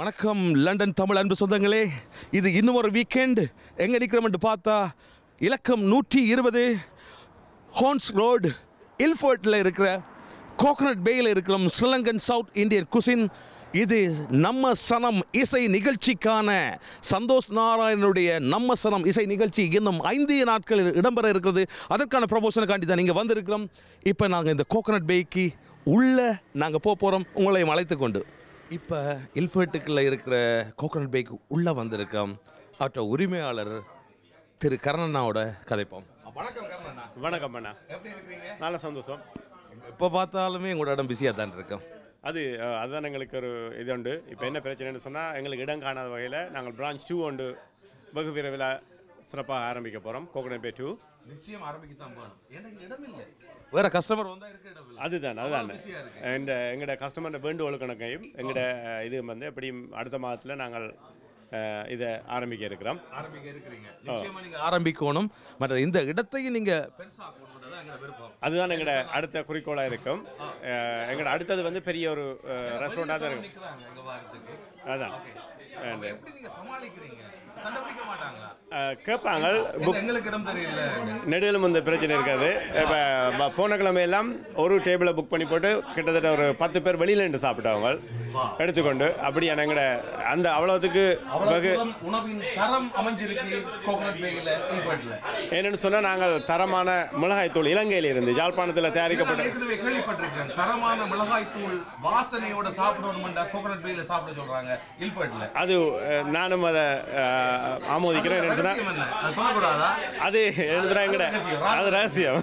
வணக்கம் லண்டன் தமிழ் அன்பு சொந்தங்களே, இது இன்னும் ஒரு வீக்கெண்ட். எங்கே நிற்கிறோம்னு பார்த்தா இலக்கம் 120 ஹோன்ஸ் ரோடு இல்ஃபோர்ட்டில் இருக்கிற கோகனட் பேயில் இருக்கிற ஸ்ரீலங்கன் சவுத் இந்தியன் குசின். இது நம்ம சனம் இசை நிகழ்ச்சிக்கான சந்தோஷ் நாராயணனுடைய நம்ம சனம் இசை நிகழ்ச்சி இன்னும் 5 நாட்களில் இடம்பெற இருக்கிறது. அதற்கான ப்ரமோஷனுக்காண்டி தான் நீங்கள் வந்திருக்கிறோம். இப்போ நாங்கள் இந்த கோகனட் பேய்க்கு உள்ளே நாங்கள் போகிறோம், உங்களையும் அழைத்து கொண்டு. இப்போ இல்ஃபர்ட்டுக்குள்ளே இருக்கிற கோகனட் பேய்க்கு உள்ளே வந்திருக்கோம். அவற்ற உரிமையாளர் திரு கர்ணனாவோட கதைப்போம். வணக்கம் கர்ணனா. வணக்கம் அண்ணா, எப்படி இருக்கிறீங்க? நல்ல சந்தோஷம். இப்போ பார்த்தாலுமே உங்களோட இடம் பிஸியாக தான் இருக்கோம். அதுதான் எங்களுக்கு ஒரு இது உண்டு. இப்போ என்ன பிரச்சனைன்னு சொன்னால், எங்களுக்கு இடம் காணாத வகையில் நாங்கள் பிரான்ச் 2 உண்டு வெகு விரைவில் சிறப்பாக ஆரம்பிக்க போகிறோம். கோகனட் பே 2 நிச்சயம் ஆரம்பிக்கத்தான் போகணும். எனக்கு இடம் இல்லை, வேறு கஸ்டமர் வந்தால் இருக்க இடம் இல்லை. அதுதான் எங்களோட கஸ்டமர் வேண்டுகோள் கணக்கையும் எங்களோட இது வந்து எப்படியும் அடுத்த மாதத்தில் நாங்கள் இதை ஆரம்பிக்க இருக்கிறோம். ஆரம்பிக்கணும். மற்ற இந்த இடத்தையும் நீங்கள் அதுதான் எங்களோட அடுத்த குறிக்கோளாக இருக்கும். எங்களோட அடுத்தது வந்து பெரிய ஒரு ரெஸ்டாரண்டாக தான் இருக்கும். அதான் கேட்பாங்க. நெடுகளும் இந்த பிரச்சனை இருக்காது. இப்போ போன கிழமையெல்லாம் ஒரு டேபிளை புக் பண்ணி போட்டு கிட்டத்தட்ட ஒரு 10 பேர் வெளியில் நின்று சாப்பிட்டவங்க எடுத்துக்கொண்டு அப்படி எங்களோட அந்த அவ்வளோத்துக்கு என்னென்னு சொன்னால், நாங்கள் தரமான மிளகாய் தூள் இலங்கையில் இருந்து யாழ்ப்பாணத்தில் தயாரிக்கப்பட்ட தரமான மிளகாய் தூள் வாசனையோட அது நானும் அதை ஆமோதிக்கிறேன். அது எழுதுறாங்க, அது ரகசியம்.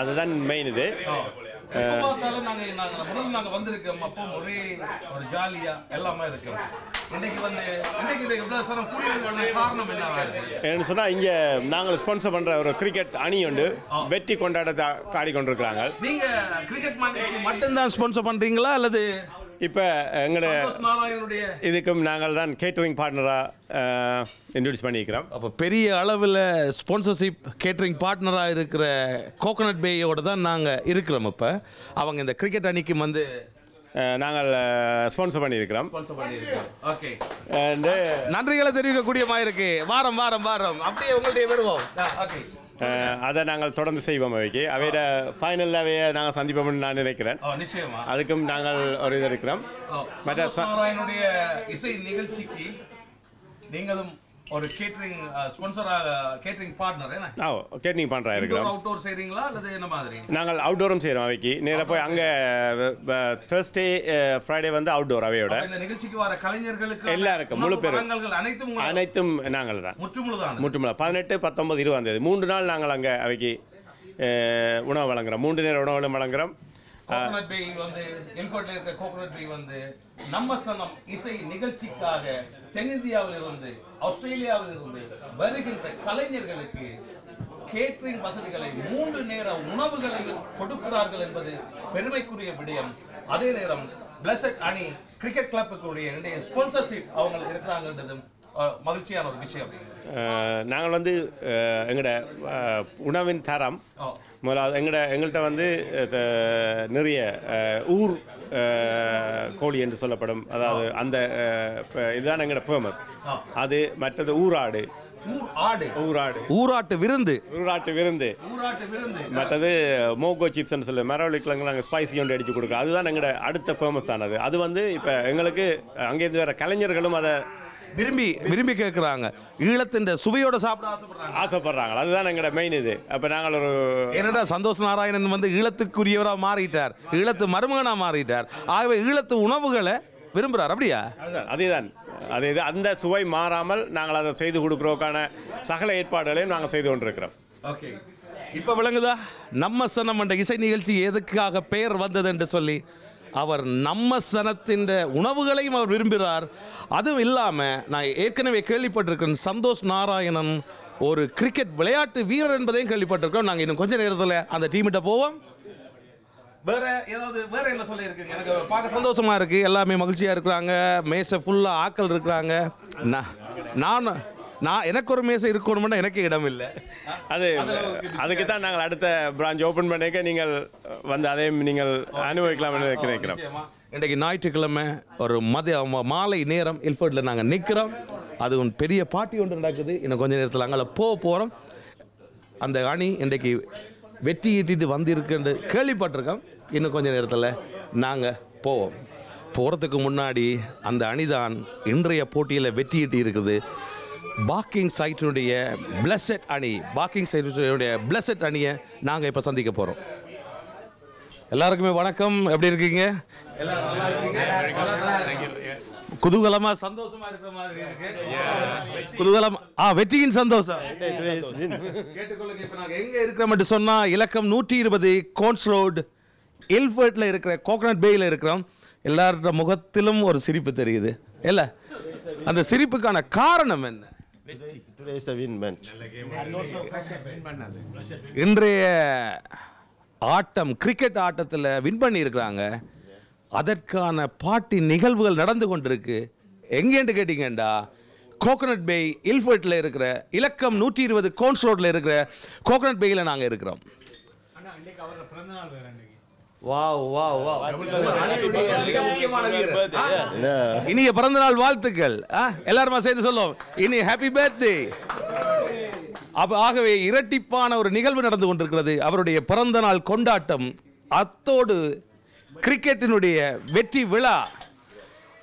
அதுதான் மெயின். இது சொன்னா, இங்க நாங்கள் ஸ்பான்சர் பண்ற ஒரு கிரிக்கெட் அணி உண்டு, வெற்றி கொண்டாடத்தை ஆடிக்கொண்டிருக்கிறாங்க. நீங்க கிரிக்கெட் மட்டும்தான் ஸ்பான்சர் பண்றீங்களா அல்லது இப்போ எங்களோட இதுக்கும் நாங்கள் தான் கேட்டரிங் பார்ட்னராக இன்ட்ரடியூஸ் பண்ணியிருக்கிறோம். அப்போ பெரிய அளவில் ஸ்பான்சர்ஷிப் கேட்டரிங் பார்ட்னராக இருக்கிற கோகனட் பேயோடு தான் நாங்கள் இருக்கிறோம். இப்போ அவங்க இந்த கிரிக்கெட் அணிக்கு வந்து நாங்கள் ஸ்பான்சர் பண்ணியிருக்கிறோம். ஓகே, நன்றிகளை தெரிவிக்கக்கூடியமாக இருக்கு. வாரம் வாரம் வாரம் அப்படியே உங்கள்கிட்ட வருவோம். ஓகே, அதை நாங்கள் தொடர்ந்து செய்வோம். அவையோட ஃபைனலில் அவையை நாங்கள் சந்திப்போம்னு நான் நினைக்கிறேன். அதுக்கும் நாங்கள் ஒரு இது இருக்கிறோம். மற்ற இசை நிகழ்ச்சிக்கு நீங்களும் ஒரு கேட்டரிங் ஸ்பான்சராக கேட்டரிங் பார்ட்னர் கேட்டரிங் பண்ணுறா இருக்கிறோம். அவுட்டோர் செய்கிறீங்களா அல்லது என்ன மாதிரி? நாங்கள் அவுட்டோரும் செய்கிறோம். அவைக்கு நேராக போய் அங்கே தேர்ஸ்டே ஃப்ரைடே வந்து அவுட்டோர். அவையோட இந்த நிகழ்ச்சிக்கு வர கலைஞர்களுக்கு எல்லாருக்கும் முழு பேரும் அனைத்தும் நாங்கள் தான் முற்றுமுழுதாக 18, 19, 20 3 நாள் நாங்கள் அங்கே அவைக்கு உணவு வழங்குறோம். 3 நேர உணவு வழங்குறோம். கோகனட் பே வந்து எல்போர்ட்ல இருக்க கோகனட் பே வந்து நம்ம சனம் இசை நிகழ்ச்சிக்காக தென்னிந்தியாவில் இருந்து ஆஸ்திரேலியாவில் இருந்து வருகின்ற கலைஞர்களுக்கு கேட்டரிங் வசதிகளை 3 நேர உணவுகளை கொடுக்கிறார்கள் என்பது பெருமைக்குரிய விடயம். அதே நேரம் பிளஸட் அணி கிரிக்கெட் கிளப்புக்குரிய ஸ்பான்சர்ஷிப் அவங்க இருக்கிறாங்கன்றதும் மகிழ்ச்சியான ஒரு விஷயம். நாங்கள் வந்து எங்களோட உணவின் தரம் முதலாவது எங்கள்கிட்ட வந்து நிறைய ஊர் கோழி என்று சொல்லப்படும், அதாவது அந்த இதுதான் எங்களோட ஃபேமஸ். அது மற்றது ஊராட்டு விருந்து மற்றது மோகோ சிப்ஸ்ன்னு சொல்லி மரவள்ளிக்கிழங்கு நாங்கள் ஸ்பைசி ஒன்று அடித்து கொடுக்குறோம். அதுதான் எங்களோட அடுத்த ஃபேமஸ் ஆனது. அது வந்து இப்போ எங்களுக்கு அங்கேருந்து வர கலைஞர்களும் அதை விரும்பி கேட்குறாங்க. ஈழத்தின் சுவையோட சாப்பிட ஆசைப்படுறாங்க. அதுதான் எங்களோட மெயின் இது. அப்போ நாங்கள் ஒரு என்னடா சந்தோஷ் நாராயணன் வந்து ஈழத்துக்குரியவராக மாறிட்டார், ஈழத்து மருமகனாக மாறிட்டார். ஆகவே ஈழத்து உணவுகளை விரும்புகிறார். அப்படியா? அதேதான் அந்த சுவை மாறாமல் நாங்கள் அதை செய்து கொடுக்குறோக்கான சகல ஏற்பாடுகளையும் நாங்கள் செய்து கொண்டிருக்கிறோம். ஓகே, இப்போ விளங்குதா நம்ம சனம் என்ற இசை நிகழ்ச்சி எதுக்காக பெயர் வந்தது என்று சொல்லி. அவர் நம்ம சனத்தின் உணவுகளையும் அவர் விரும்புகிறார். அதுவும் இல்லாமல் நான் ஏற்கனவே கேள்விப்பட்டிருக்கேன், சந்தோஷ் நாராயணன் ஒரு கிரிக்கெட் விளையாட்டு வீரர் என்பதையும் கேள்விப்பட்டிருக்கோம். நாங்கள் இன்னும் கொஞ்சம் நேரத்தில் அந்த டீமிட்ட போவோம். வேற என்ன சொல்லி இருக்குங்க? எனக்கு பார்க்க சந்தோஷமா இருக்கு. எல்லாமே மகிழ்ச்சியாக இருக்கிறாங்க. மேசை ஃபுல்லாக ஆக்கள் இருக்கிறாங்க. நான் எனக்கு ஒரு மேசை இருக்கணும்னா எனக்கே இடம் இல்லை. அதுக்கு தான் நாங்கள் அடுத்த பிரான்ச் ஓப்பன் பண்ணிக்க நீங்கள் வந்து அதையும் நீங்கள் அனுபவிக்கலாம் நினைக்கிறோம். இன்றைக்கு ஞாயிற்றுக்கிழமை ஒரு மாலை நேரம் இல்ஃபோர்டில் நாங்கள் நிற்கிறோம். அது ஒரு பெரிய பார்ட்டி ஒன்று நடக்குது. இன்னும் கொஞ்சம் நேரத்தில் அங்கே போகிறோம். அந்த அணி இன்றைக்கு வெற்றி ஈட்டிட்டு வந்திருக்குன்னு கேள்விப்பட்டிருக்கோம். இன்னும் கொஞ்சம் நேரத்தில் நாங்கள் போவோம். போகிறதுக்கு முன்னாடி அந்த அணிதான் இன்றைய போட்டியில் வெற்றி ஈட்டி இருக்குது. பாக்கிங் சைட்டினுடைய பிளஸட் அணி, பாக்கிங் சைட்டினுடைய பிளஸட் அணியை நாங்கள் இப்போ சந்திக்க போகிறோம். எல்லாருக்குமே வணக்கம். எப்படி இருக்கீங்க? குதூகலமா சந்தோஷமா இருக்கிற மாதிரி இருக்கு. குதூகலம் வெற்றியின் சந்தோஷம் கேட்டுக்கொள்ளுங்க. இப்போ நாங்கள் எங்கே இருக்கிறோம் என்று சொன்னால் இலக்கம் 120 கோன்ஸ் ரோடு இல்ஃபர்ட்டில் இருக்கிற கோகனட் பேயில் இருக்கிறோம். எல்லாரோட முகத்திலும் ஒரு சிரிப்பு தெரியுது இல்லை? அந்த சிரிப்புக்கான காரணம் என்ன? இன்றைய ஆட்டம், கிரிக்கெட் ஆட்டத்தில் வின் பண்ணி இருக்கிறாங்க. அதற்கான பாட்டி நிகழ்வுகள் நடந்து கொண்டிருக்கு. எங்கேன்னு கேட்டீங்கண்டா கோகனட் பே இல்ஃபர்ட்டில் இருக்கிற இலக்கம் 120 கோன்ஸ் ரோட்டில் இருக்கிற கோகனட் பேயில் நாங்கள் இருக்கிறோம். இனிய பிறந்தநாள் வாழ்த்துக்கள் எல்லாருமா சேர்ந்து சொல்லுவோம். இனி ஹாப்பி பர்த்டே. ஆகவே இரட்டிப்பான ஒரு நிகழ்வு நடந்து கொண்டிருக்கிறது, அவருடைய பிறந்த நாள் கொண்டாட்டம், அத்தோடு கிரிக்கெட்டினுடைய வெற்றி விழா.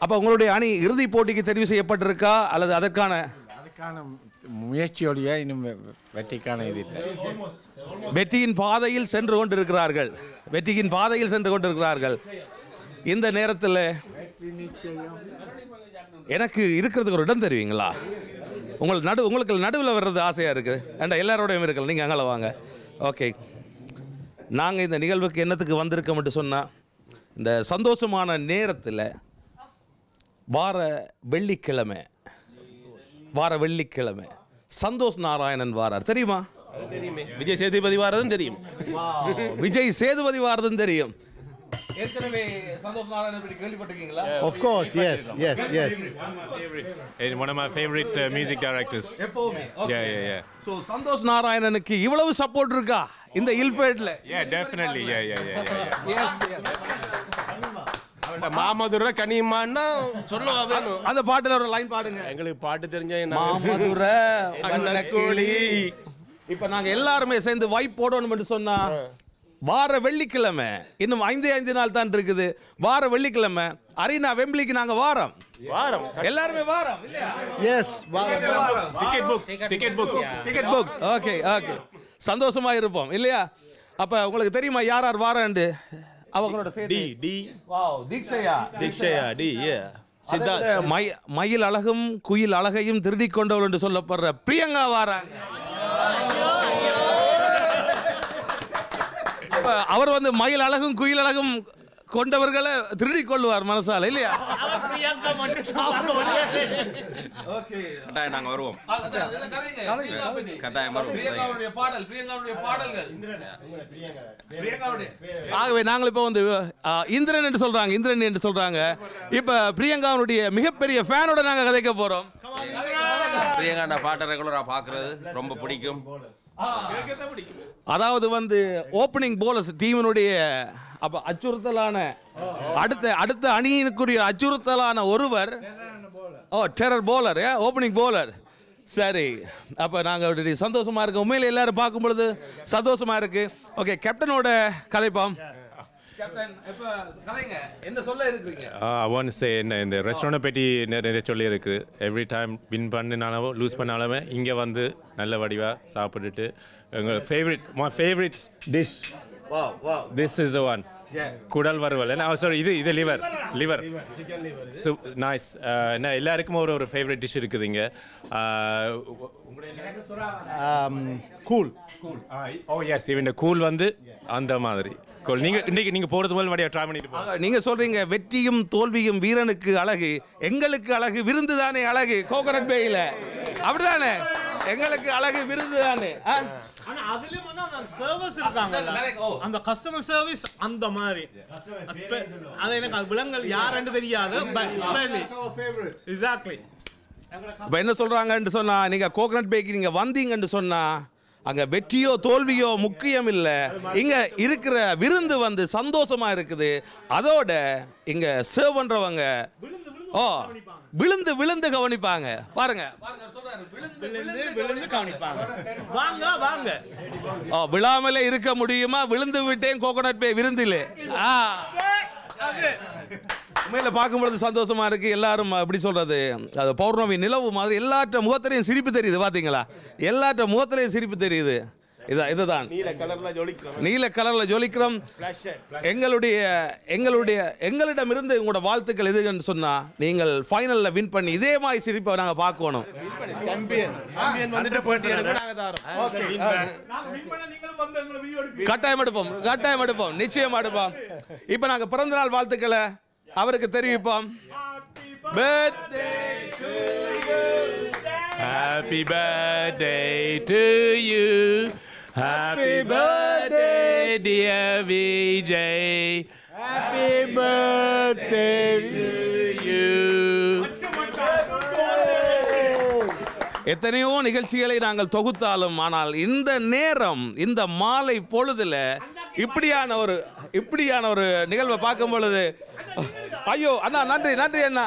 அப்போ உங்களுடைய அணி இறுதி போட்டிக்கு தெரிவு செய்யப்பட்டிருக்கா அல்லது அதற்கான முயற்சியோடைய இன்னும் வெற்றிக்கான இது இல்லை. வெற்றியின் பாதையில் சென்று கொண்டிருக்கிறார்கள். வெற்றியின் பாதையில் சென்று கொண்டிருக்கிறார்கள். இந்த நேரத்தில் எனக்கு இருக்கிறதுக்கு ஒரு இடம் தெரியுங்களா? உங்களுக்கு நடுவில் வர்றது ஆசையாக இருக்குது. ஏண்டா எல்லாரோடையும் இருக்கல, நீங்கள் அங்கே வாங்க. ஓகே, நாங்கள் இந்த நிகழ்வுக்கு என்னத்துக்கு வந்திருக்கோம்ட்டு சொன்னால், இந்த சந்தோஷமான நேரத்தில் வார வெள்ளிக்கிழமை சந்தோஷ் நாராயணன் வாரார். தெரியுமா? விஜய் சேதுபதி வாரதும் தெரியும். விஜய் சேதுபதி வாரதும் தெரியும். ஏற்கனவே சந்தோஷ் நாராயணன் பற்றி கேள்விப்பட்டிருக்கீங்களா? Of course, yes. One of my favorite music directors. எப்பவுமே. Yeah. So சந்தோஷ் நாராயணனுக்கு இவ்வளவு சப்போர்ட் இருக்கா இந்த இல்ஃபர்ட்ல? Yeah, definitely. Yeah. Yes. மாமதுர கனிமான்னா சொல்லுவா வேணும். அந்த பாட்டுல ஒரு லைன் பாடுங்க. எங்களுக்கு பாட்டு தெரிஞ்ச மாமதுர அன்னக்கோழி. இப்ப நாங்க எல்லாருமே சேர்ந்து வைப் போடணும் என்று சொன்னா, வார வெள்ளிக்கிழமை இன்னும் 5 நாள் தான் இருக்குது. வார வெள்ளிக்கிழமை அரீனா வெம்பிளிக்கு நாங்க வாரம் எல்லாருமே வாரம் இல்லையா? Yes, Ticket book. ஓகே சந்தோஷமா இருப்போம் இல்லையா? அப்ப உங்களுக்கு தெரியுமா யார் யார் வாரண்டு? அவங்களோட சேர்த்து தீக்ஷயா டி சித்தார்த், மயில் அழகும் குயில் அழகையும் திருடி கொண்டவள் என்று சொல்லப்படுற பிரியங்கா வாராங்க. அவர் வந்து மயில் அழகும் குயில் அழகும் கொண்டவர்களை திருடி கொள்வார் மனசால இல்லையா? கட்டாயம் நாங்கள் வருவோம். ஆகவே நாங்கள் இப்போ வந்து இந்திரன் என்று சொல்றாங்க. இப்ப பிரியங்காவுடைய மிகப்பெரிய ஃபேனோட நாங்க கதைக்க போறோம். பிரியங்கா பாட்டை ரெகுலரா பாக்குறது ரொம்ப பிடிக்கும். அதாவது வந்து ஓப்பனிங் போலர்ஸ் டீமினுடைய அப்ப அச்சுறுத்தலான அடுத்த அணியினுக்குரிய அச்சுறுத்தலான ஒருவர் டெரர் போலர், ஓப்பனிங் போலர். சரி, அப்ப நாங்க சந்தோஷமா இருக்கோம். உண்மையில எல்லாரும் பார்க்கும் பொழுது சந்தோஷமா இருக்கு. ஓகே, கேப்டனோட கதைப்பாம். கேப்டன் இப்ப கதைங்க, என்ன சொல்ல இருக்கீங்க? I want to say இந்த ரெஸ்டாரண்ட் பற்றி நிறைய சொல்லி இருக்கு. எவ்ரி டைம் வின் பண்ணினாலும் லூஸ் பண்ணாலுமே இங்கே வந்து நல்ல வடிவாக சாப்பிட்டுட்டு எங்கள் my favorite dish. This is the one. குடல் வறுவல். சாரி, இது லிவர். நைஸ். எல்லாருக்கும் ஒரு ஃபேவரட் டிஷ் இருக்குது இங்கே. கூல். ஓ எஸ், இந்த கூல் வந்து அந்த மாதிரி கூல். நீங்கள் போகிறது போல் வடியாக ட்ரை பண்ணிட்டு போங்க. நீங்கள் சொல்கிறீங்க வெற்றியும் தோல்வியும் வீரனுக்கு அழகு, எங்களுக்கு அழகு விருந்து தானே அழகு. கோகனட் பேயில் அப்படிதானே, எங்களுக்கு அழகு விருந்து தானே. ஆனா அதுலயும் வந்து அந்த சர்வீஸ் இருக்காங்க, அந்த கஸ்டமர் சர்வீஸ் அந்த மாதிரி அது எனக்கு அது விலங்கல் யாருன்னு தெரியாது. எக்ஸாக்ட்லி. இப்போ என்ன சொல்கிறாங்கன்னு சொன்னால், நீங்கள் கோகனட் பேக்கு நீங்கள் வந்தீங்கன்னு சொன்னால் அங்க வெற்றியோ தோல்வியோ முக்கியம் இல்லை. இங்க இருக்கிற விருந்து வந்து சந்தோஷமா இருக்குது. அதோட இங்க சர்வ் பண்றவங்க விழுந்து விழுந்து கவனிப்பாங்க. பாருங்க விழுந்து கவனிப்பாங்க. வாங்க வாங்க. விழாமலே இருக்க முடியுமா? விழுந்து விட்டேன் கோகோனட் பே விருந்திலே. உண்மையில பார்க்கும்பொழுது சந்தோஷமா இருக்கு. எல்லாரும் அப்படி சொல்றது, அது பௌர்ணமி நிலவு மாதிரி எல்லாற்ற முகத்திலையும் சிரிப்பு தெரியுது. பாத்தீங்களா? எல்லாற்ற முகத்திலையும் சிரிப்பு தெரியுது. இதுதான் நீல கலர்ல ஜொலிக்கிறோம். எங்களிடமிருந்து உங்களோட வாழ்த்துக்கள் எதுன்னு சொன்னா, நீங்கள் ஃபைனல்ல வின் பண்ணி இதே மாதிரி சிரிப்பை நாங்க பார்க்கணும். கட்டாயம் எடுப்போம், நிச்சயம் எடுப்போம். இப்ப நாங்க பிறந்த நாள் வாழ்த்துக்களை அவருக்கு தெரிவிப்போம். Happy birthday to you. Happy birthday dear VJ. Happy birthday to you. எத்தனையோ நிகழ்ச்சிகளை நாங்கள் தொகுத்தாலும், ஆனால் இந்த நேரம், இந்த மாலை பொழுதுல இப்படியான ஒரு நிகழ்வை பார்க்கும் பொழுது, ஐயோ அண்ணா நன்றி அண்ணா,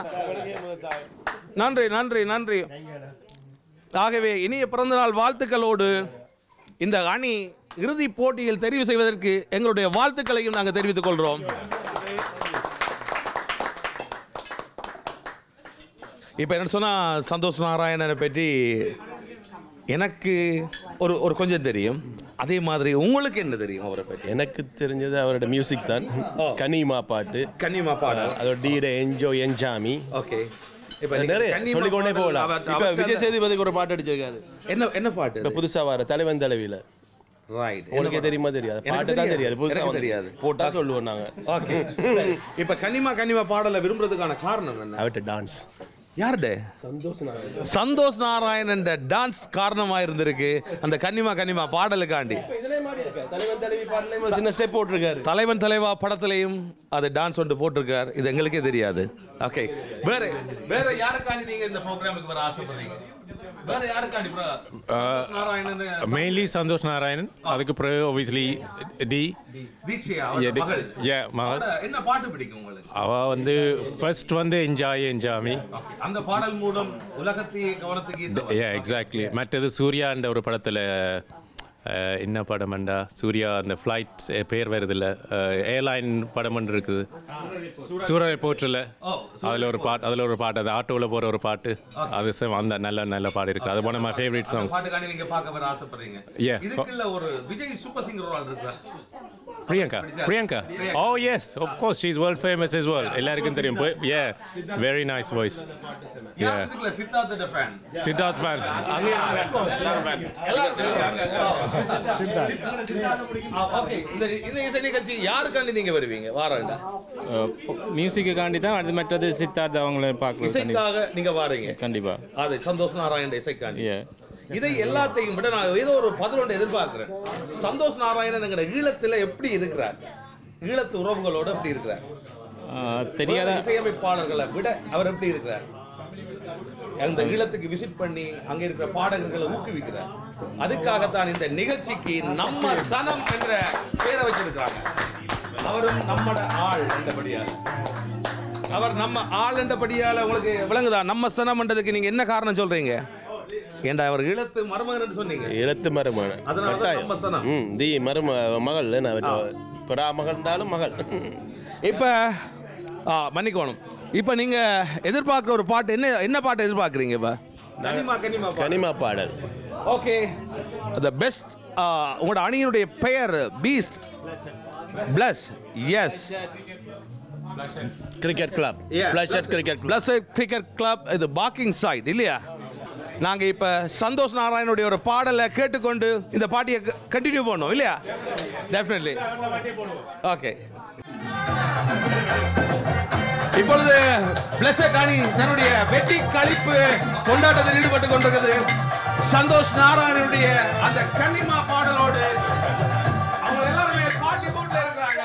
நன்றி. ஆகவே இனிய பிறந்தநாள் வாழ்த்துக்களோடு இந்த அணி இறுதி போட்டியில் தெரிவு செய்வதற்கு எங்களுடைய வாழ்த்துக்களையும் நாங்கள் தெரிவித்துக் கொள்கிறோம். இப்போ என்ன சொன்னால், சந்தோஷ் நாராயணனை பற்றி எனக்கு ஒரு கொஞ்சம் தெரியும். அதே மாதிரி உங்களுக்கு என்ன தெரியும் அவரை பற்றி? எனக்கு தெரிஞ்சது அவரோட மியூசிக் தான். கனிமா பாட்டு, அதோட டீட என்ஜாய் என்ஜாமி. ஓகே, இப்போ நிறைய சொல்லிக்கொண்டே போகலாம். இப்போ விஜய் சேதுபதிக்கு ஒரு பாட்டு அடிச்சிருக்காரு. என்ன பாட்டு? இப்போ புதுசாக வர தலைவன் தலைவியில். ரைட். உங்களுக்கே தெரியுமா? தெரியாது. பாட்டு தான் தெரியாது. புதுசாக தெரியாது. போட்டா சொல்லுவோம் நாங்க. ஓகே. இப்போ கனிமா பாடலை விரும்புறதுக்கான காரணம் என்ன? அவர்கிட்ட டான்ஸ். யாருட? சந்தோஷ் நாராயணன் டான்ஸ் காரணமா இருந்திருக்கு அந்த கன்னிமா பாடலுக்காண்டி. சின்ன ஸ்டெப் போட்டிருக்காரு. தலைவன் தலைவா படத்திலையும் அது டான்ஸ் ஒன்று போட்டிருக்காரு. இது எங்களுக்கே தெரியாது. ஓகே, வேற யாருக்காண்டி நீங்க இந்த ப்ரோக்ராமுக்கு வர ஆசைப்படுறீங்க? வேற யாருக்காண்டி? மெயின்லி சந்தோஷ் நாராயணன். அதுக்கு பிறகு obviously மகள். என்ன பாட்டு பிடிக்கும் உங்களுக்கு? அவ வந்து ஃபர்ஸ்ட் வந்து என்ஜாமி. அந்த பாடல் மூலம் உலகத்தையே கவனத்துக்கு. எக்ஸாக்ட்லி. மற்றது சூர்யா என்ற ஒரு படத்துல என்ன படம்ண்டா, சூர்யா அந்த ஃப்ளைட் பேர் வருது இல்லை, ஏர்லைன் படம் ஒன்று இருக்குது, சூரிய போற்றில். அதில் ஒரு பாட்டு அது ஆட்டோவில் போகிற ஒரு பாட்டு. அது அந்த நல்ல பாட்டு இருக்குது. அது one of my favourite songs. நீங்க பார்க்க வர ஆசைப்படுறீங்க? இதுக்குள்ள ஒரு விஜய் சூப்பர் சிங்கர் இருக்கு, Priyanka. Oh yes, of course, she is world famous as well. எல்லாருக்கும் தெரியும். Yeah, very nice voice. Yeah, Siddharth fan. Okay, இந்த இசை நிகழ்ச்சி யாருக்காண்டி நீங்க வருவீங்க? வாராங்க மியூசிக்காண்டி தான். அது மற்றது சித்தார்த் அவங்கள பார்க்கலாம். இசைக்காக நீங்க வாரீங்க? கண்டிப்பா. அது சந்தோஷ் நாராயணன் இசைக்காண்டி. இதை எல்லாத்தையும் விட நான் ஏதோ ஒரு 11 எதிர்பார்க்கிறேன். சந்தோஷ் நாராயணன் எங்கட ஈழத்துல எப்படி இருக்கிறார்? ஈழத்து உறவுகளோட எப்படி இருக்கிறார்? தெரியாத இசையமைப்பாளர்களை விட அவர் எப்படி இருக்கிறார்? அந்த ஈழத்துக்கு விசிட் பண்ணி அங்க இருக்கிற பாடகர்களை ஊக்குவிக்கிறார். அதுக்காகத்தான் இந்த நிகழ்ச்சிக்கு நம்ம சனம் என்ற பெயரை வச்சிருக்காங்க. அவரும் நம்மட ஆள் என்றபடியால், அவர் நம்ம ஆள் என்றபடியால உங்களுக்கு விளங்குதா? நம்ம சனம் என்றதுக்கு நீங்க என்ன காரணம் சொல்றீங்க? ஏண்டா அவர் ஈழத்து மருமகன் சொன்னீங்க. ஈழத்து மருமகன், அதனால நம்ம சனம். தி மகள் புறா மகன்டாலும் மகள். இப்ப மன்னிக்கணும். இப்போ நீங்க எதிர்பார்க்குற ஒரு பாட்டு என்ன பாட்டு எதிர்பார்க்குறீங்க? இப்போ கனிமா பாடல். Okay, the best. உங்களோட அணியினுடைய பெயர் beast plus. Yes, cricket club. Cricket club. இது பாக்கிங் சைட் இல்லையா? நாங்கள் இப்போ சந்தோஷ் நாராயணனுடைய ஒரு பாடலை கேட்டுக்கொண்டு இந்த பாட்டியை கண்டினியூ பண்ணோம் இல்லையா? டெஃபினெட்லி. ஓகே, இப்பொழுது பிளஸட் அணி தன்னுடைய வெற்றி களிப்பு கொண்டாட்டத்தில் ஈடுபட்டுக் கொண்டிருக்கிறது. சந்தோஷ் நாராயணனுடைய அந்த கன்னிமா பாடலோடு அவங்க எல்லாருமே பாட்டி போட்டு இருக்கிறாங்க.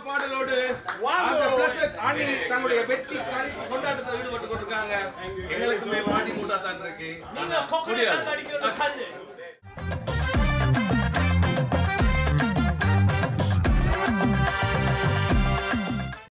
பாடலோடு அணி தங்களுடைய வெற்றி கொண்டாட்டத்தில் ஈடுபட்டு கொண்டிருக்காங்க. எங்களுக்குமே பாட்டி மூட்டா தான் இருக்கு.